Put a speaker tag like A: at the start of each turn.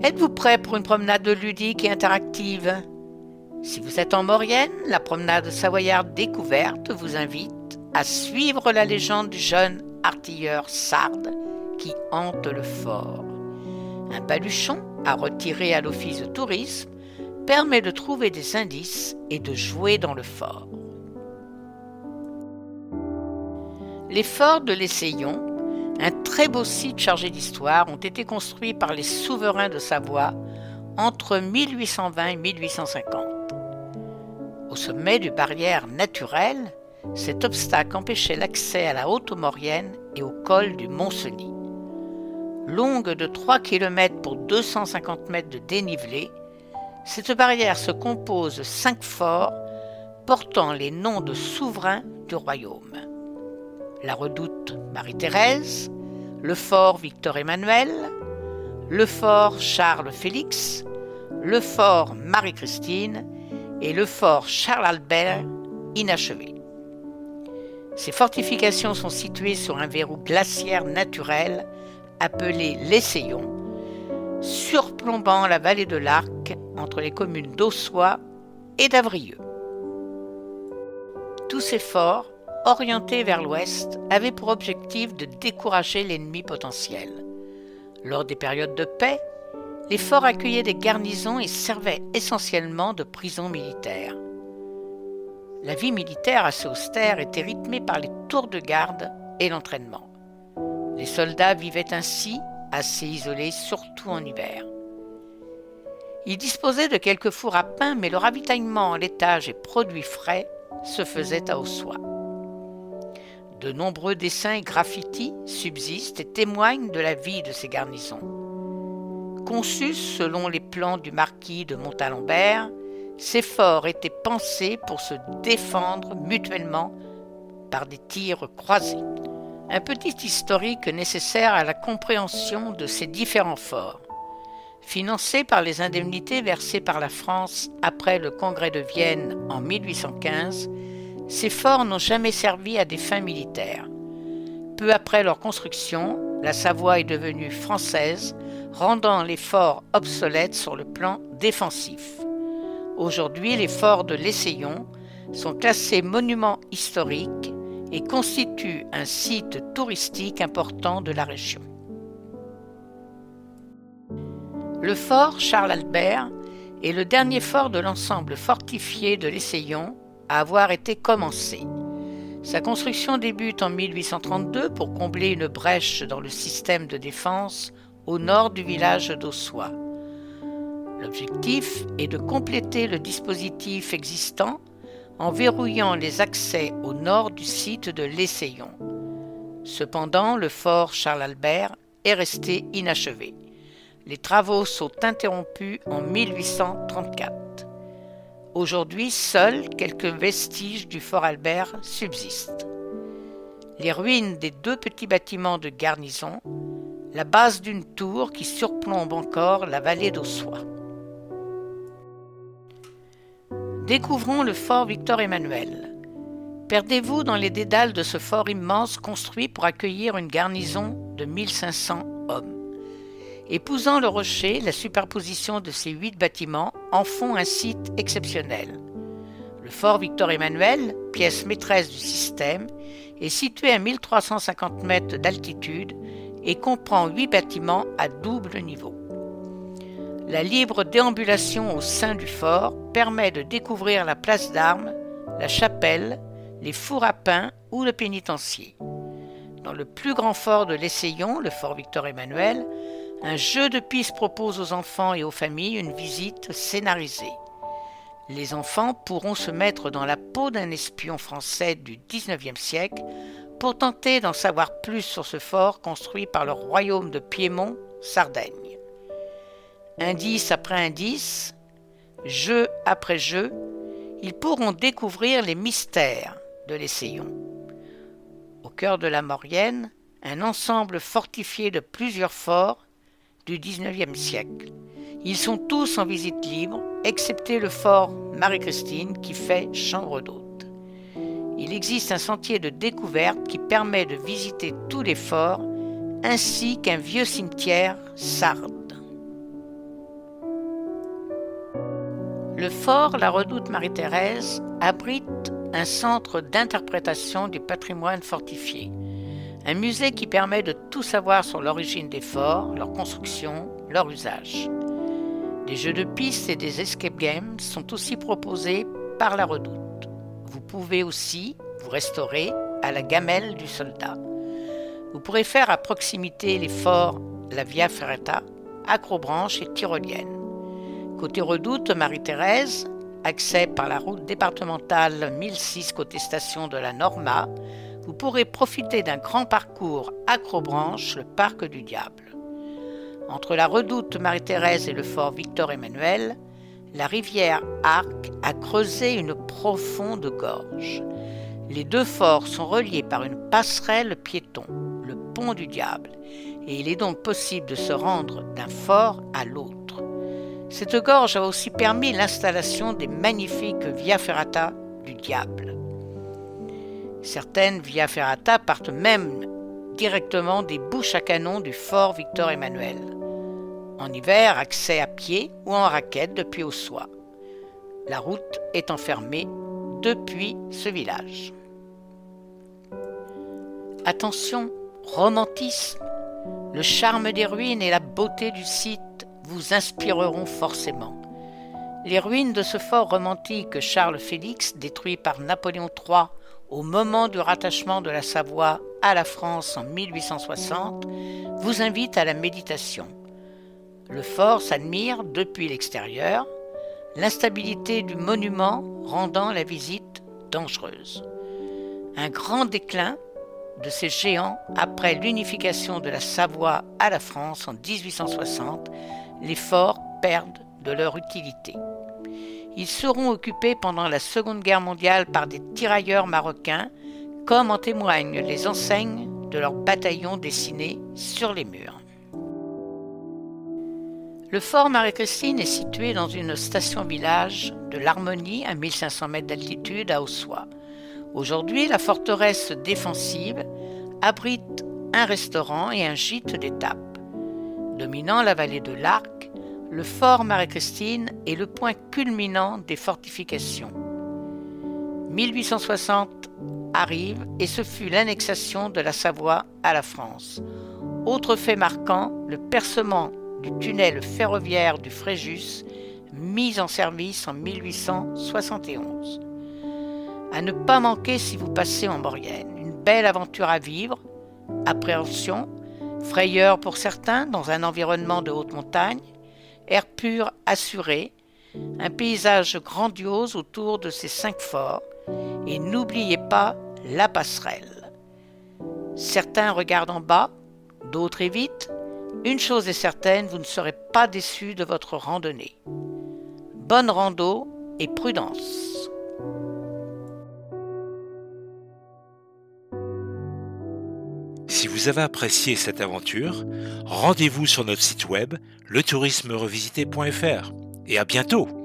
A: Êtes-vous prêt pour une promenade ludique et interactive? Si vous êtes en Maurienne, la promenade savoyarde découverte vous invite à suivre la légende du jeune artilleur sarde qui hante le fort. Un baluchon à retirer à l'office de tourisme permet de trouver des indices et de jouer dans le fort. Les forts de l'Essayon, un très beau site chargé d'histoire, ont été construits par les souverains de Savoie entre 1820 et 1850. Au sommet du barrière naturel, cet obstacle empêchait l'accès à la Haute-Maurienne et au col du Mont-Cenis. Longue de 3 km pour 250 mètres de dénivelé, cette barrière se compose de 5 forts portant les noms de souverains du royaume. La redoute Marie-Thérèse, le fort Victor-Emmanuel, le fort Charles-Félix, le fort Marie-Christine et le fort Charles-Albert inachevé. Ces fortifications sont situées sur un verrou glaciaire naturel appelé l'Essayon, surplombant la vallée de l'Arc entre les communes d'Aussois et d'Avrieux. Tous ces forts, orientés vers l'ouest, avaient pour objectif de décourager l'ennemi potentiel. Lors des périodes de paix, les forts accueillaient des garnisons et servaient essentiellement de prisons militaires. La vie militaire assez austère était rythmée par les tours de garde et l'entraînement. Les soldats vivaient ainsi assez isolés, surtout en hiver. Ils disposaient de quelques fours à pain, mais le ravitaillement en laitage et produits frais se faisait à Aussois. De nombreux dessins et graffitis subsistent et témoignent de la vie de ces garnisons. Conçus selon les plans du marquis de Montalembert, ces forts étaient pensés pour se défendre mutuellement par des tirs croisés. Un petit historique nécessaire à la compréhension de ces différents forts. Financés par les indemnités versées par la France après le Congrès de Vienne en 1815, ces forts n'ont jamais servi à des fins militaires. Peu après leur construction, la Savoie est devenue française, rendant les forts obsolètes sur le plan défensif. Aujourd'hui, les forts de l'Essayon sont classés monuments historiques et constituent un site touristique important de la région. Le fort Charles-Albert est le dernier fort de l'ensemble fortifié de l'Essayon à avoir été commencé. Sa construction débute en 1832 pour combler une brèche dans le système de défense au nord du village d'Aussois. L'objectif est de compléter le dispositif existant en verrouillant les accès au nord du site de l'Essayon. Cependant, le fort Charles-Albert est resté inachevé. Les travaux sont interrompus en 1834. Aujourd'hui, seuls quelques vestiges du fort Albert subsistent. Les ruines des 2 petits bâtiments de garnison, la base d'une tour qui surplombe encore la vallée d'Aussois. Découvrons le fort Victor-Emmanuel. Perdez-vous dans les dédales de ce fort immense construit pour accueillir une garnison de 1500 hommes. Épousant le rocher, la superposition de ces 8 bâtiments en font un site exceptionnel. Le fort Victor-Emmanuel, pièce maîtresse du système, est situé à 1350 mètres d'altitude et comprend 8 bâtiments à double niveau. La libre déambulation au sein du fort permet de découvrir la place d'armes, la chapelle, les fours à pain ou le pénitencier. Dans le plus grand fort de l'Essayon, le fort Victor-Emmanuel, un jeu de piste propose aux enfants et aux familles une visite scénarisée. Les enfants pourront se mettre dans la peau d'un espion français du XIXe siècle pour tenter d'en savoir plus sur ce fort construit par le royaume de Piémont, Sardaigne. Indice après indice, jeu après jeu, ils pourront découvrir les mystères de l'Essayon. Au cœur de la Maurienne, un ensemble fortifié de plusieurs forts du XIXe siècle. Ils sont tous en visite libre, excepté le fort Marie-Christine qui fait chambre d'hôte. Il existe un sentier de découverte qui permet de visiter tous les forts, ainsi qu'un vieux cimetière sarde. Le fort La Redoute Marie-Thérèse abrite un centre d'interprétation du patrimoine fortifié, un musée qui permet de tout savoir sur l'origine des forts, leur construction, leur usage. Des jeux de piste et des escape games sont aussi proposés par La Redoute. Vous pouvez aussi vous restaurer à la gamelle du soldat. Vous pourrez faire à proximité les forts la Via Ferrata, Acrobranche et Tyrolienne. Côté Redoute Marie-Thérèse, accès par la route départementale 1006 côté station de la Norma, vous pourrez profiter d'un grand parcours Acrobranche, le parc du Diable. Entre la Redoute Marie-Thérèse et le fort Victor-Emmanuel, la rivière Arc a creusé une profonde gorge. Les deux forts sont reliés par une passerelle piéton, le pont du Diable, et il est donc possible de se rendre d'un fort à l'autre. Cette gorge a aussi permis l'installation des magnifiques Via Ferrata du Diable. Certaines Via Ferrata partent même directement des bouches à canon du fort Victor-Emmanuel. En hiver, accès à pied ou en raquette depuis Ossois. La route étant fermée depuis ce village. Attention, romantisme, le charme des ruines et la beauté du site vous inspireront forcément. Les ruines de ce fort romantique Charles-Félix, détruit par Napoléon III au moment du rattachement de la Savoie à la France en 1860, vous invitent à la méditation. Le fort s'admire depuis l'extérieur, l'instabilité du monument rendant la visite dangereuse. Un grand déclin de ces géants après l'unification de la Savoie à la France en 1860, les forts perdent de leur utilité. Ils seront occupés pendant la Seconde Guerre mondiale par des tirailleurs marocains, comme en témoignent les enseignes de leurs bataillons dessinés sur les murs. Le fort Marie-Christine est situé dans une station-village de l'Harmonie à 1500 mètres d'altitude à Ossois. Aujourd'hui, la forteresse défensive abrite un restaurant et un gîte d'étape. Dominant la vallée de l'Arc, le fort Marie-Christine est le point culminant des fortifications. 1860 arrive et ce fut l'annexation de la Savoie à la France. Autre fait marquant, le percement du tunnel ferroviaire du Fréjus, mis en service en 1871. À ne pas manquer si vous passez en Maurienne, une belle aventure à vivre, appréhension, frayeur pour certains dans un environnement de haute montagne, air pur assuré, un paysage grandiose autour de ces 5 forts, et n'oubliez pas la passerelle. Certains regardent en bas, d'autres évitent. Une chose est certaine, vous ne serez pas déçus de votre randonnée. Bonne rando et prudence.
B: Si vous avez apprécié cette aventure, rendez-vous sur notre site web letourismerevisité.fr et à bientôt.